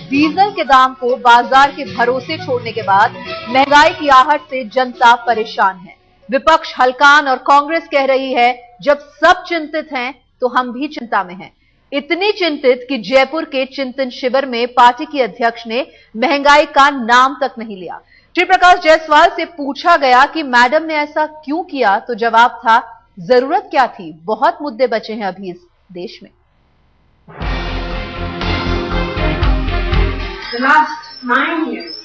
Diesel के दाम को बाजार के भरोसे छोड़ने के बाद महंगाई की आहट से जनता परेशान है। विपक्ष हलकान और कांग्रेस कह रही है जब सब चिंतित हैं तो हम भी चिंता में हैं। इतनी चिंतित कि जयपुर के चिंतन शिविर में पार्टी की अध्यक्ष ने महंगाई का नाम तक नहीं लिया। श्री प्रकाश जायसवाल से पूछा गया कि मैडम ने ऐसा क्यों किया, तो जवाब था जरूरत क्या थी, बहुत मुद्दे बचे हैं अभी इस देश में। The last 9 years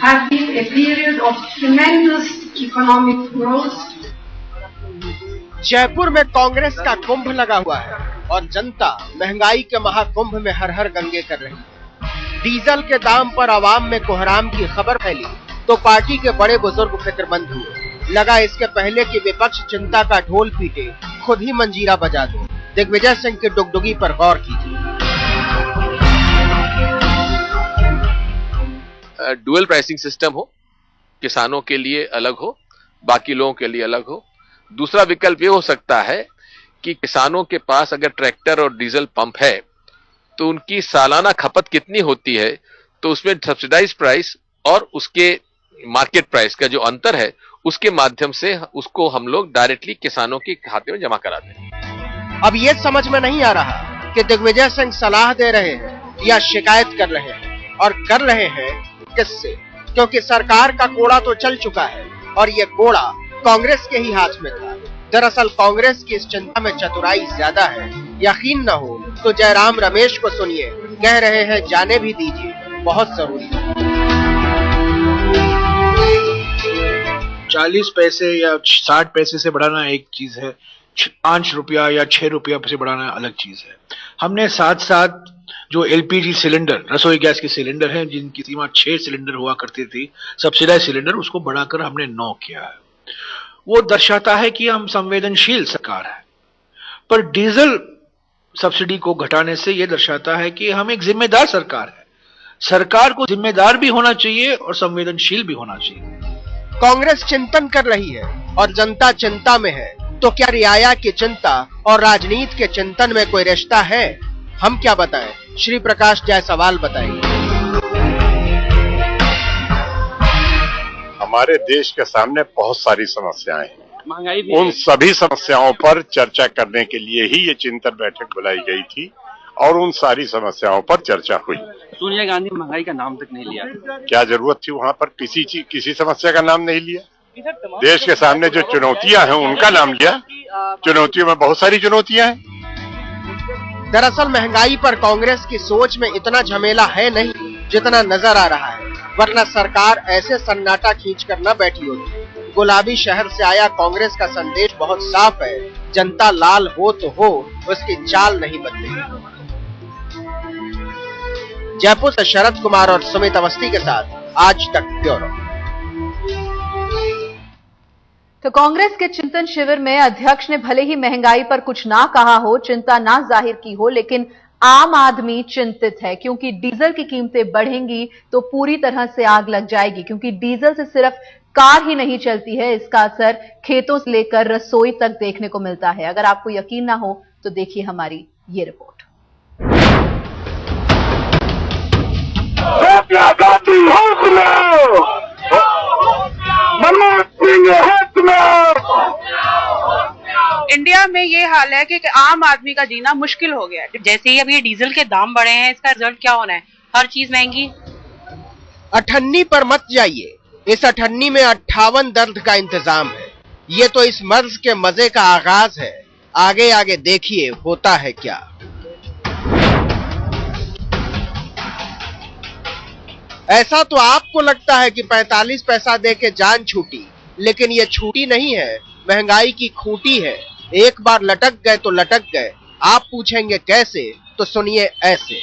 have been a period of tremendous economic growth. Jaipur में कांग्रेस का कुंभ लगा हुआ है और जनता महंगाई के महाकुंभ में हर हर गंगे कर रही है। डीजल के दाम पर आवाम में कोहराम की खबर फैली तो पार्टी के बड़े बुजुर्ग फिक्रमंद हुए। लगा इसके पहले कि विपक्ष चिंता का ढोल पीटे खुद ही मंजीरा बजा दे। दिग्विजय सिंह की डुगडुगी पर गौर कीजिए। डुअल प्राइसिंग सिस्टम हो, किसानों के लिए अलग हो, बाकी लोगों के लिए अलग हो। दूसरा विकल्प ये हो सकता है कि किसानों के पास अगर ट्रैक्टर और डीजल पंप है तो उनकी सालाना खपत कितनी होती है, तो उसमें सब्सिडाइज प्राइस और उसके मार्केट प्राइस का जो अंतर है उसके माध्यम से उसको हम लोग डायरेक्टली किसानों के खाते में जमा कराते हैं। अब ये समझ में नहीं आ रहा कि दिग्विजय सिंह सलाह दे रहे हैं या शिकायत कर रहे हैं, और कर रहे हैं किससे, क्योंकि सरकार का कोड़ा तो चल चुका है और ये कोड़ा कांग्रेस के ही हाथ में था। दरअसल कांग्रेस की इस चिंता में चतुराई ज्यादा है। यकीन न हो तो जयराम रमेश को सुनिए, कह रहे हैं जाने भी दीजिए, बहुत जरूरी है। 40 पैसे या 60 पैसे से बढ़ाना एक चीज है, 5 रुपया या 6 रुपया से बढ़ाना अलग चीज है। हमने साथ साथ जो एलपीजी सिलेंडर, रसोई गैस के सिलेंडर हैं जिनकी सीमा 6 सिलेंडर हुआ करती थी, सब्सिडाइज सिलेंडर, उसको बढ़ाकर हमने 9 किया है। वो दर्शाता है कि हम संवेदनशील सरकार है। पर डीजल सब्सिडी को घटाने से यह दर्शाता है कि हम एक जिम्मेदार सरकार है। सरकार को जिम्मेदार भी होना चाहिए और संवेदनशील भी होना चाहिए। कांग्रेस चिंतन कर रही है और जनता चिंता में है, तो क्या रियाया की चिंता और राजनीति के चिंतन में कोई रिश्ता है? हम क्या बताएं, श्री प्रकाश जायसवाल बताएंगे। हमारे देश के सामने बहुत सारी समस्याएं हैं। उन सभी समस्याओं पर चर्चा करने के लिए ही ये चिंतन बैठक बुलाई गई थी और उन सारी समस्याओं पर चर्चा हुई। सोनिया गांधी महंगाई का नाम तक नहीं लिया। क्या जरूरत थी वहाँ पर किसी समस्या का नाम नहीं लिया? देश के सामने जो चुनौतियां हैं उनका नाम लिया। चुनौतियों में बहुत सारी चुनौतियां हैं। दरअसल महंगाई पर कांग्रेस की सोच में इतना झमेला है नहीं जितना नजर आ रहा है, वरना सरकार ऐसे सन्नाटा खींच कर न बैठी होती। गुलाबी शहर से आया कांग्रेस का संदेश बहुत साफ है, जनता लाल हो तो हो, उसकी चाल नहीं बदलेगी। जयपुर से शरद कुमार और सुमित अवस्थी के साथ आज तक ब्यूरो। तो कांग्रेस के चिंतन शिविर में अध्यक्ष ने भले ही महंगाई पर कुछ ना कहा हो, चिंता ना जाहिर की हो, लेकिन आम आदमी चिंतित है क्योंकि डीजल की कीमतें बढ़ेंगी तो पूरी तरह से आग लग जाएगी। क्योंकि डीजल से सिर्फ कार ही नहीं चलती है, इसका असर खेतों से लेकर रसोई तक देखने को मिलता है। अगर आपको यकीन ना हो तो देखिए हमारी ये रिपोर्ट। इंडिया में ये हाल है कि आम आदमी का जीना मुश्किल हो गया है। जैसे ही अब ये डीजल के दाम बढ़े हैं, इसका रिजल्ट क्या होना है? हर चीज महंगी। अठन्नी पर मत जाइए, इस अठन्नी में 58 दर्द का इंतजाम है। ये तो इस मर्ज के मजे का आगाज है, आगे आगे देखिए होता है क्या। ऐसा तो आपको लगता है कि 45 पैसा दे के जान छूटी, लेकिन ये छूटी नहीं है, महंगाई की खूंटी है। एक बार लटक गए तो लटक गए। आप पूछेंगे कैसे, तो सुनिए ऐसे।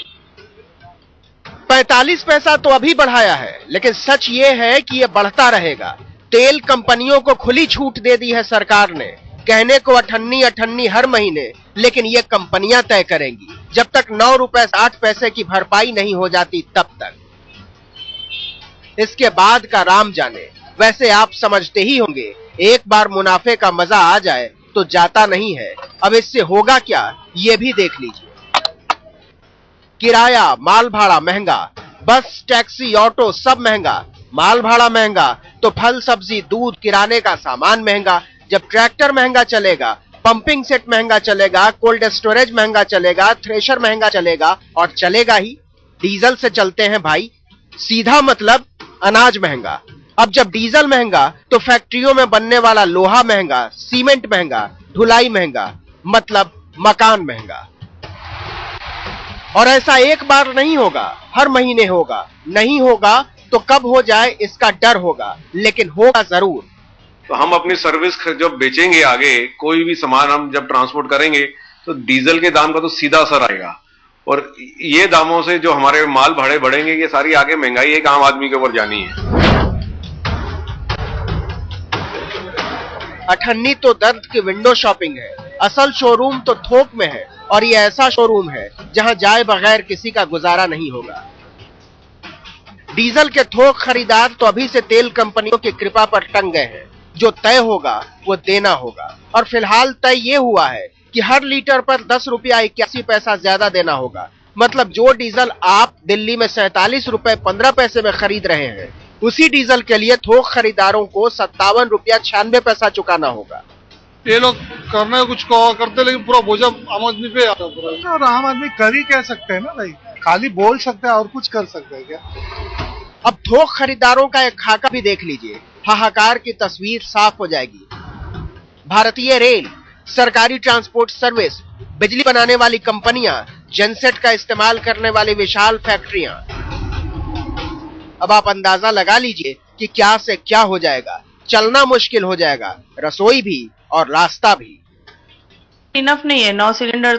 45 पैसा तो अभी बढ़ाया है, लेकिन सच ये है कि ये बढ़ता रहेगा। तेल कंपनियों को खुली छूट दे दी है सरकार ने। कहने को अठन्नी हर महीने, लेकिन ये कंपनियां तय करेंगी। जब तक 9 रुपए 60 पैसे की भरपाई नहीं हो जाती तब तक। इसके बाद का राम जाने। वैसे आप समझते ही होंगे, एक बार मुनाफे का मजा आ जाए तो जाता नहीं है। अब इससे होगा क्या, ये भी देख लीजिए। किराया माल भाड़ा महंगा, बस टैक्सी ऑटो सब महंगा, माल भाड़ा महंगा तो फल सब्जी दूध किराने का सामान महंगा। जब ट्रैक्टर महंगा चलेगा, पंपिंग सेट महंगा चलेगा, कोल्ड स्टोरेज महंगा चलेगा, थ्रेशर महंगा चलेगा और चलेगा ही। डीजल से चलते हैं भाई, सीधा मतलब अनाज महंगा। अब जब डीजल महंगा तो फैक्ट्रियों में बनने वाला लोहा महंगा, सीमेंट महंगा, ढुलाई महंगा, मतलब मकान महंगा। और ऐसा एक बार नहीं होगा, हर महीने होगा। नहीं होगा तो कब हो जाए इसका डर होगा, लेकिन होगा जरूर। तो हम अपनी सर्विस जब बेचेंगे, आगे कोई भी सामान हम जब ट्रांसपोर्ट करेंगे तो डीजल के दाम का तो सीधा असर आएगा, और ये दामों से जो हमारे माल भाड़े बढ़ेंगे, ये सारी आगे महंगाई एक आम आदमी के ऊपर जानी है। अठन्नी तो दर्द की विंडो शॉपिंग है, असल शोरूम तो थोक में है, और ये ऐसा शोरूम है जहां जाए बगैर किसी का गुजारा नहीं होगा। डीजल के थोक खरीदार तो अभी से तेल कंपनियों की कृपा पर टंग गए हैं। जो तय होगा वो देना होगा, और फिलहाल तय ये हुआ है कि हर लीटर पर 10 रुपया 81 पैसा ज्यादा देना होगा। मतलब जो डीजल आप दिल्ली में 47 रुपए 15 पैसे में खरीद रहे हैं, उसी डीजल के लिए थोक खरीदारों को 57 रुपया 96 पैसा चुकाना होगा। ये लोग करने कुछ करते, लेकिन पूरा बोझा आम आदमी पे आता पूरा। और आम आदमी कर ही कह सकते हैं ना भाई, खाली बोल सकते हैं और कुछ कर सकते हैं क्या? अब थोक खरीदारों का एक खाका भी देख लीजिए, हाहाकार की तस्वीर साफ हो जाएगी। भारतीय रेल, सरकारी ट्रांसपोर्ट सर्विस, बिजली बनाने वाली कंपनियां, जेनसेट का इस्तेमाल करने वाली विशाल फैक्ट्रियां। अब आप अंदाजा लगा लीजिए कि क्या से क्या हो जाएगा। चलना मुश्किल हो जाएगा, रसोई भी और रास्ता भी। इनफ नहीं है। 9 सिलेंडर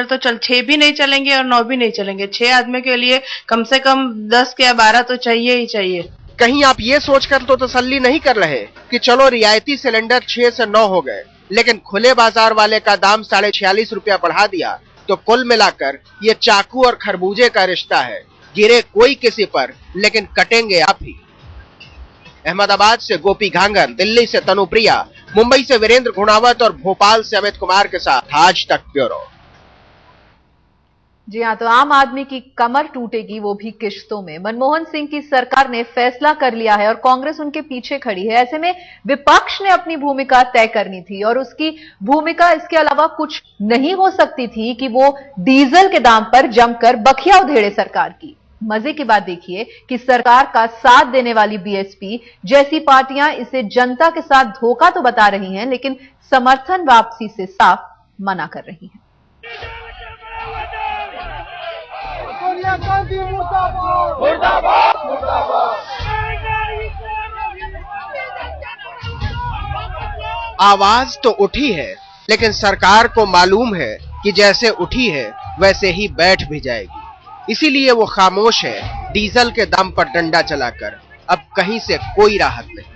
तो 6 भी नहीं चलेंगे और 9 भी नहीं चलेंगे। 6 आदमी के लिए कम से कम 10 या 12 तो चाहिए ही चाहिए। कहीं आप ये सोचकर तो तसल्ली नहीं कर रहे कि चलो रियायती सिलेंडर 6 से 9 हो गए, लेकिन खुले बाजार वाले का दाम 46.5 रुपया बढ़ा दिया, तो कुल मिलाकर ये चाकू और खरबूजे का रिश्ता है। गिरे कोई किसी पर, लेकिन कटेंगे आप ही। अहमदाबाद से गोपी घांगर, दिल्ली से तनुप्रिया, मुंबई से वीरेंद्र घुणावत और भोपाल से अमित कुमार के साथ आज तक ब्यूरो। जी हाँ, तो आम आदमी की कमर टूटेगी, वो भी किश्तों में। मनमोहन सिंह की सरकार ने फैसला कर लिया है और कांग्रेस उनके पीछे खड़ी है। ऐसे में विपक्ष ने अपनी भूमिका तय करनी थी, और उसकी भूमिका इसके अलावा कुछ नहीं हो सकती थी कि वो डीजल के दाम पर जमकर बखिया उधेड़े सरकार की। मजे की बात देखिए कि सरकार का साथ देने वाली बीएसपी जैसी पार्टियां इसे जनता के साथ धोखा तो बता रही हैं, लेकिन समर्थन वापसी से साफ मना कर रही हैं। आवाज तो उठी है, लेकिन सरकार को मालूम है कि जैसे उठी है वैसे ही बैठ भी जाएगी। इसीलिए वो खामोश है, डीजल के दाम पर डंडा चलाकर। अब कहीं से कोई राहत नहीं।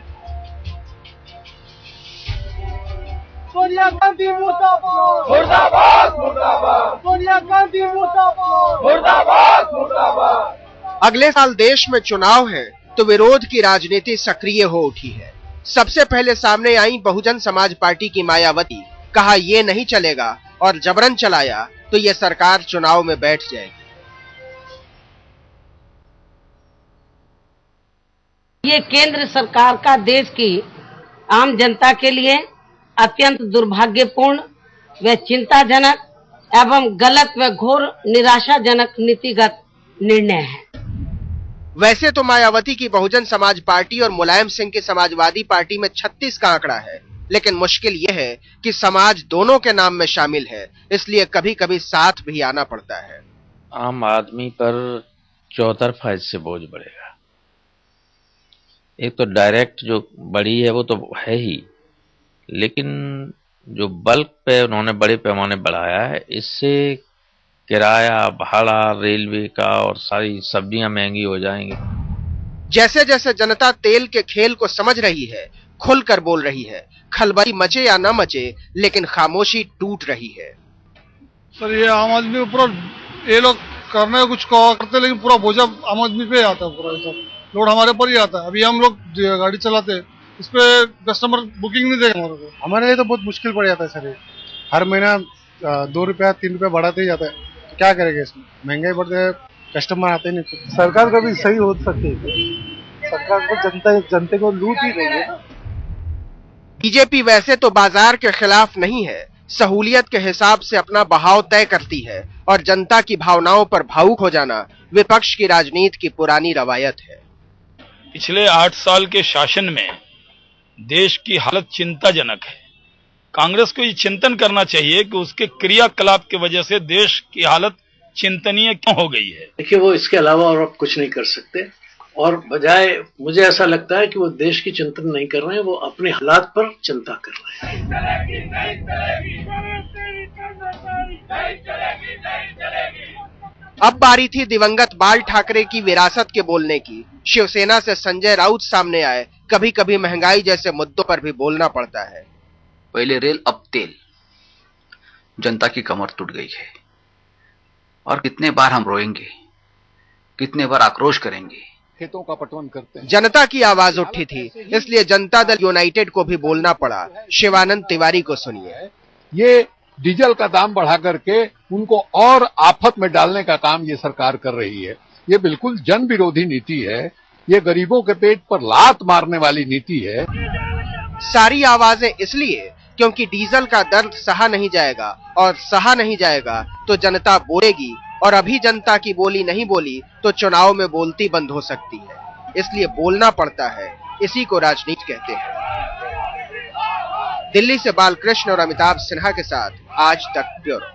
सोनिया गांधी मुर्दाबाद, मुर्दाबाद, मुर्दाबाद। सोनिया गांधी मुर्दाबाद, मुर्दाबाद, मुर्दाबाद। अगले साल देश में चुनाव है, तो विरोध की राजनीति सक्रिय हो उठी है। सबसे पहले सामने आई बहुजन समाज पार्टी की मायावती। कहा ये नहीं चलेगा, और जबरन चलाया तो ये सरकार चुनाव में बैठ जाएगी। ये केंद्र सरकार का देश की आम जनता के लिए अत्यंत दुर्भाग्यपूर्ण व चिंताजनक एवं गलत व घोर निराशाजनक नीतिगत निर्णय है। वैसे तो मायावती की बहुजन समाज पार्टी और मुलायम सिंह की समाजवादी पार्टी में 36 का आंकड़ा है, लेकिन मुश्किल यह है कि समाज दोनों के नाम में शामिल है, इसलिए कभी कभी साथ भी आना पड़ता है। आम आदमी पर चौतरफा इससे बोझ बढ़ेगा। एक तो डायरेक्ट जो बड़ी है वो तो है ही, लेकिन जो बल्क पे उन्होंने बड़े पैमाने बढ़ाया है, इससे किराया, भाड़ा, रेलवे का और सारी सब्जियां महंगी हो जाएंगी। जैसे जैसे जनता तेल के खेल को समझ रही है, खुलकर बोल रही है। खलबली मचे या न मचे, लेकिन खामोशी टूट रही है। सर, ये आम आदमी ऊपर ये लोग करने कुछ करते, लेकिन पूरा बोझा आम आदमी पे आता है। पूरा सब लोड हमारे पर ही आता है। अभी हम लोग गाड़ी चलाते हैं, इस पे कस्टमर बुकिंग नहीं देगा हमारे को। हमारे लिए तो बहुत मुश्किल पड़ जाता है सर। हर महीना 2 रुपया 3 रुपया बढ़ाते ही जाता है, क्या करेंगे इसमें? महंगाई बढ़ते है, कस्टमर आते नहीं। तो सरकार का भी सही हो सकती है, सरकार को जनता को लूट ही रही है। बीजेपी वैसे तो बाजार के खिलाफ नहीं है, सहूलियत के हिसाब से अपना बहाव तय करती है और जनता की भावनाओं पर भावुक हो जाना विपक्ष की राजनीति की पुरानी रवायत है। पिछले 8 साल के शासन में देश की हालत चिंताजनक है। कांग्रेस को ये चिंतन करना चाहिए कि उसके क्रियाकलाप की वजह से देश की हालत चिंतनीय क्यों हो गई है। देखिए, वो इसके अलावा और अब कुछ नहीं कर सकते और बजाय मुझे ऐसा लगता है कि वो देश की चिंतन नहीं कर रहे हैं, वो अपने हालात पर चिंता कर रहे हैं। अब बारी थी दिवंगत बाल ठाकरे की विरासत के बोलने की। शिवसेना से संजय राउत सामने आए। कभी कभी महंगाई जैसे मुद्दों पर भी बोलना पड़ता है। पहले रेल अब तेल, जनता की कमर टूट गई है और कितने बार हम रोएंगे, कितने बार आक्रोश करेंगे। खेतों का पटवन करते हैं। जनता की आवाज उठी थी, इसलिए जनता दल यूनाइटेड को भी बोलना पड़ा। शिवानंद तिवारी को सुनिए। ये डीजल का दाम बढ़ा करके उनको और आफत में डालने का काम ये सरकार कर रही है। ये बिल्कुल जन विरोधी नीति है, ये गरीबों के पेट पर लात मारने वाली नीति है। सारी आवाजें इसलिए क्योंकि डीजल का दर्द सहा नहीं जाएगा और सहा नहीं जाएगा तो जनता बोलेगी और अभी जनता की बोली नहीं बोली तो चुनाव में बोलती बंद हो सकती है। इसलिए बोलना पड़ता है, इसी को राजनीति कहते हैं। दिल्ली से बालकृष्ण और अमिताभ सिन्हा के साथ आज तक ब्यूरो।